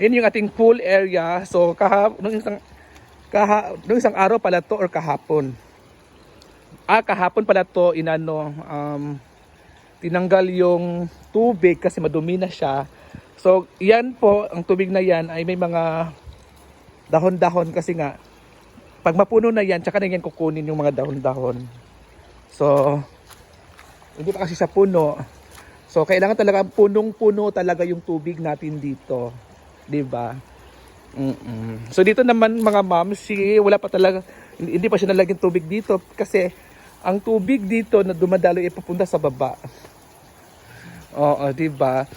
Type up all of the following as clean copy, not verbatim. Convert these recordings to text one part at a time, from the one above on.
Ayun yung ating pool area. So nung isang araw pala to or kahapon. Kahapon pala to tinanggal yung tubig kasi madumi na siya. So yan po, ang tubig na yan ay may mga dahon-dahon kasi nga pag mapuno na yan, tsaka na yan kukunin yung mga dahon-dahon. So hindi pa kasi sa puno. So kailangan talaga punong-puno talaga yung tubig natin dito, 'di ba? So dito naman mga mamsi, wala pa talaga, hindi pa siya nalagyan tubig dito kasi ang tubig dito na dumadalo ay papunta sa baba. Oo, 'di ba?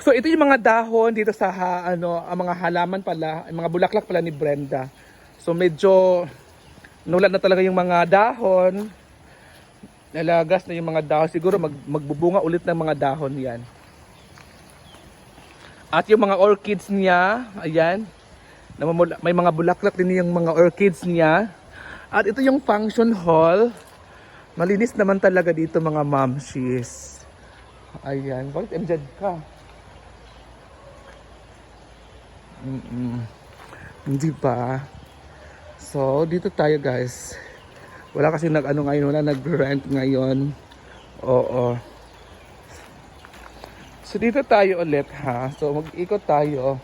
So ito yung mga dahon dito sa ang mga halaman pala, ang mga bulaklak pala ni Brenda. So medyo nulat na talaga yung mga dahon. Nalagas na yung mga dahon. Siguro magbubunga ulit ng mga dahon yan. At yung mga orchids niya, ayan. May mga bulaklak din yung mga orchids niya. At ito yung function hall. Malinis naman talaga dito mga mamshis. Ayan. Bakit andyan ka? Hindi ba? So, dito tayo guys. Wala kasi ngayon, wala nag-rent ngayon. Oo. So, dito tayo ulit ha. So, mag-ikot tayo.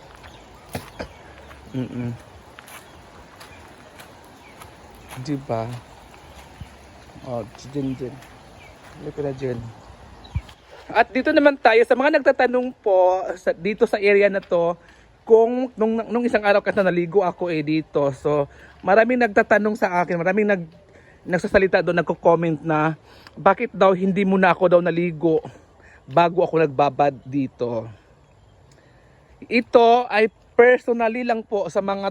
Diba? Oh, dyan. Halika na dyan. At dito naman tayo sa mga nagtatanong po dito sa area na to kung nung isang araw kasi naligo ako dito. So, maraming nagtatanong sa akin, maraming nagsasalita doon, nagko-comment na bakit daw hindi muna ako daw naligo bago ako nagbabad dito. Ito ay personally lang po sa mga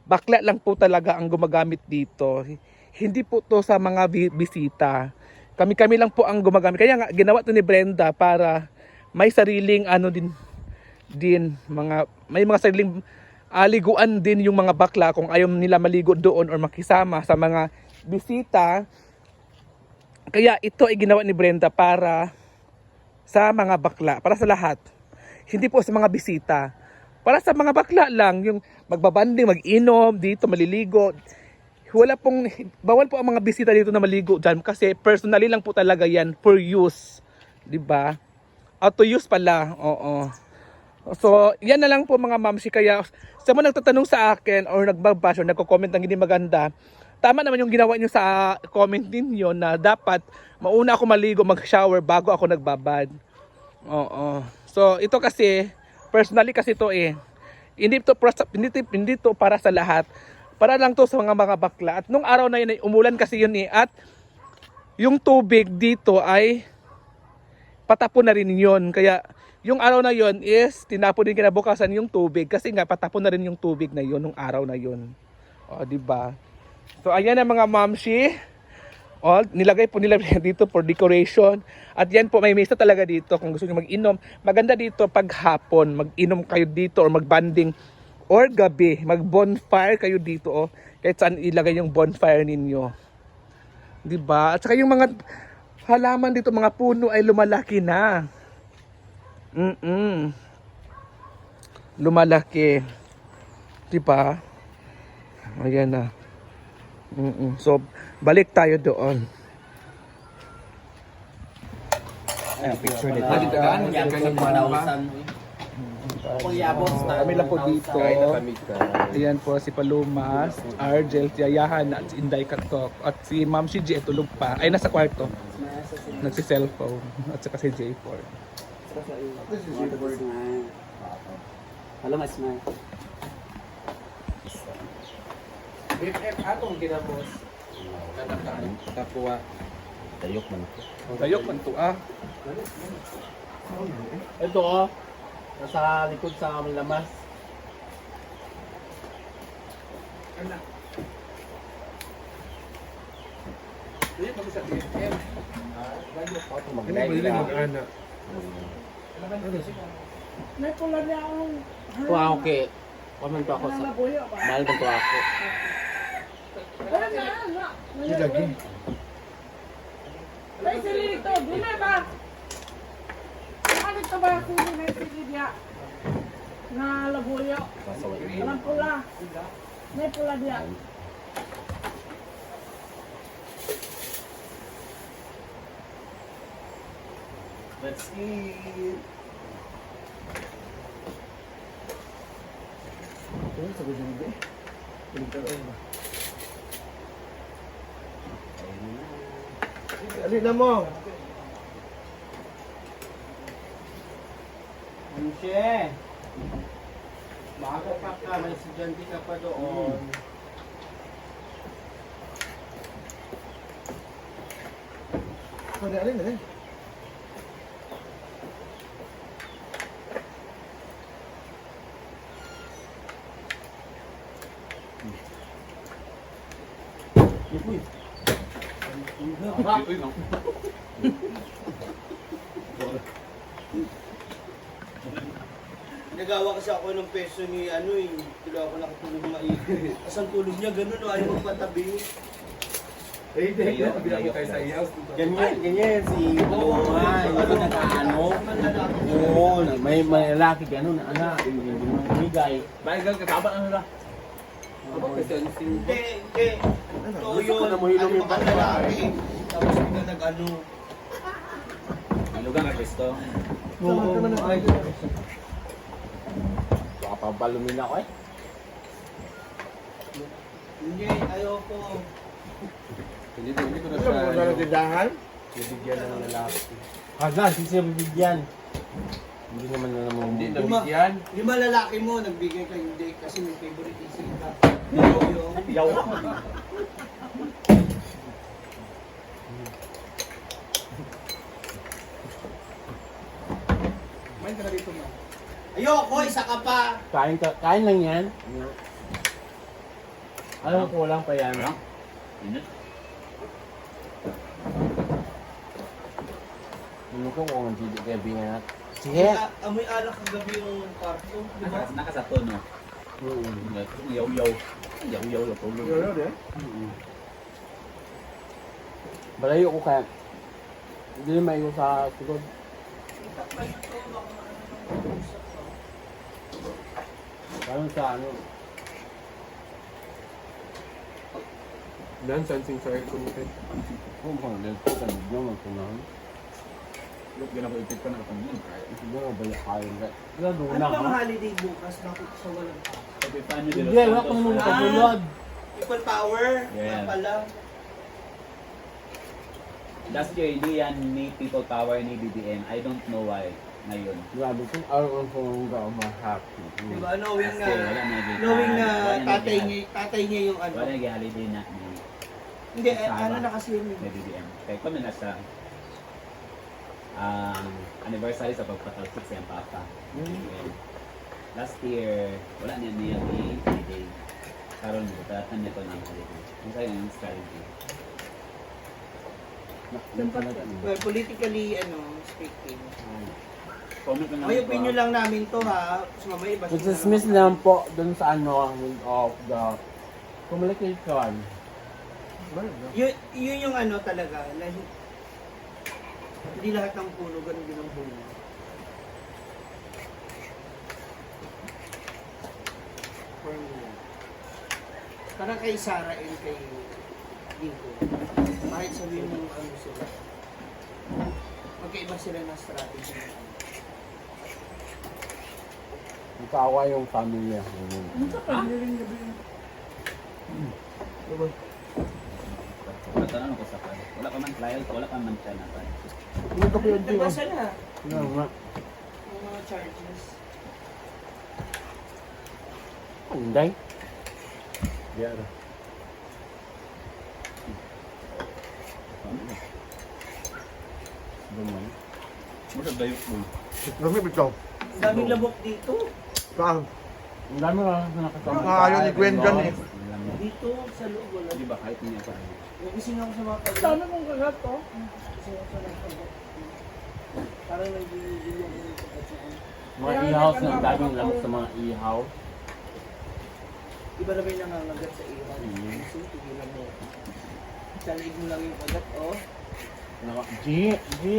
bakla lang po talaga ang gumagamit dito. Hindi po to sa mga bisita. Kami lang po ang gumagamit. Kaya nga ginawa to ni Brenda para may sariling may mga sariling liguan din yung mga bakla kung ayaw nila maligo doon or makisama sa mga bisita. Kaya ito ay ginawa ni Brenda para sa mga bakla, para sa lahat. Hindi po sa mga bisita. Para sa mga bakla lang, yung magbabanding, mag-inom, dito maliligo. Bawal po ang mga bisita dito na maligo dyan kasi personally lang po talaga yan for use. 'Di ba? Auto use pala. Oo. So, yan na lang po mga mamsi. Kaya sa mga nagtatanong sa akin or nagbabash or nagko-comment ng hindi maganda, tama naman yung ginawa nyo sa comment ninyo na dapat mauna ako maligo, mag-shower bago ako nagbabad. Oo. So, ito kasi, personally kasi to hindi to para sa lahat. Para lang to sa mga bakla. At nung araw na yun, umulan kasi yun at yung tubig dito ay patapon na rin yun. Kaya yung araw na yun is tinapon din kinabukasan yung tubig kasi nga patapon na rin yung tubig na yun nung araw na yun. O, diba? So, ayan na mga mamshi. O, nilagay po nila dito for decoration. At yan po, may mesa talaga dito kung gusto nyo mag-inom. Maganda dito pag hapon, mag-inom kayo dito or mag-banding or gabi, mag-bonfire kayo dito kahit saan ilagay yung bonfire ninyo. Diba? At saka yung mga halaman dito, mga puno ay lumalaki na. Lumalaki. Diba? Ayan na. So, balik tayo doon. Ay, picture nito. Kami lang po dito. Ayan po si Palumas, Argel, Yayahan at Inday Katok. At si Ma'am si J tulog pa. Ay, nasa kwarto. Nagsi-cellphone. At saka si J4. Halo mas na. BFF atong ginabos. Kapwa. Tayok man ako. Dayok man to Ito nasa likod sa lamas. Dili pa sa BFF. Mag-live na. Mag-ana. May pula niya akong... Tuwa ako kay Waman to ako sa mahal to ako. Wala na, ano? Lagi. Ay, sili ito. Dila ba? Ano ito ba? Sili na sili niya. Na buyo. Pasaway. Walang pula. May pula diya. Let's eat. Ito sa gudong ba? Pinagkaroon ba? Alin na mo? Anche! Bago pa ka, may estudyante ka pa doon. Pwede alin, alin. Uy. Nagawa kasi ako ng peso ni ano eh. Kilo ako nakatulog maigi. Tapos ang tulog niya ganun, ayaw magpatabi. Ganyan si Luma, hindi nag-ano. Oo, may lalaki gano'n na anak, hindi mo bigay. Bagal kasaba ano na. Hindi. Ito Gusto ko yun. na mahilong yung Ano lalaki. Tapos bigla nag-ano. Malugang ka Kristo. Oo. Baka pa balumin ako eh. Hindi, ayoko. Hindi ko na siya tindahan? bibigyan ng lalaki. Haga, hindi siya bibigyan. Hindi naman na naman. Hindi nabigyan. Lima lalaki mo, nagbigay ka hindi kasi may favorite isip ka. Yaw. Main ka na dito, ma. Ayoko, isa ka pa. Kain lang yan. Alam ko kulang pa yan. Ano ko kung hindi gabi nga. Sige. Amoy alak kagabi yung kwarto. Di ba? Nakasato, no? Yaw-yaw. Yaw-yaw na tulog. Balayo ko kaya. Hindi na maigo sa sigod. Parang sa ano. Dan sensing sa aircon ko. Kung pang dito sa video magpunahan. Look, ginagawa ko na itong yun. Hindi na bala kayo. Kaya doon Ano na bang ha. holiday bukas? Bakit sa walang tao? Sabi pa nyo Hindi, wala ko naman pagulod. People power? Yeah. Nga pala. Last year, hindi yan ni People Power ni BBM. I don't know why ngayon. Grabe kung araw ang pangungga ang mga happy. Di ba? Knowing Kasi wala na, na knowing na wala tatay niya yung ano. Wala nag-holiday na Hindi, Sama. ano na kasi yun. ni BBM. Kaya kami nasa anniversary sa pagpatalsik sa Papa. BBM. Last year, wala niya ni holiday. Karon mo, talatan nito ng holiday. Ang sa'yo yung strategy. Well, politically, speaking. Comment lang May opinion lang namin to ha. So, mamaya iba. Dismiss lang po dun sa ano of the communication. Yun yung ano talaga. Hindi lahat ng puno, ganun din ang puno. Parang kay Sarah and kay Dinko. Kahit sabihin mo ano sila. Magkaiba sila ng strategy. Nagkawa yung pamilya. Tatanong ko sa kanya. Wala ka man trial, wala ka man siya na pa. Nagbasa na Ano nga? ang mga charges. Hindi. Yeah. Duman. Mura dayok mo. Lami bitaw. Ang daming lamok dito. Saan? Ang dami nga nakasama. Ayaw ni Gwen dyan eh. Dito sa loob wala. Di ba kahit niya pa rin. Nagising ako sa mga kagat. Dami kong kagat to. Nagising ako sa mga kagat. Parang nag-i-video ako ng kagat sa ano. Mga ihaw, ang daming lamok sa mga ihaw. Iba na ba yung nangangagat sa iwan? Kasi tigilan mo. Sa leg mo lang yung kagat, oh. G,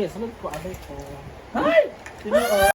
sunod ko abay ko. Sino, oh?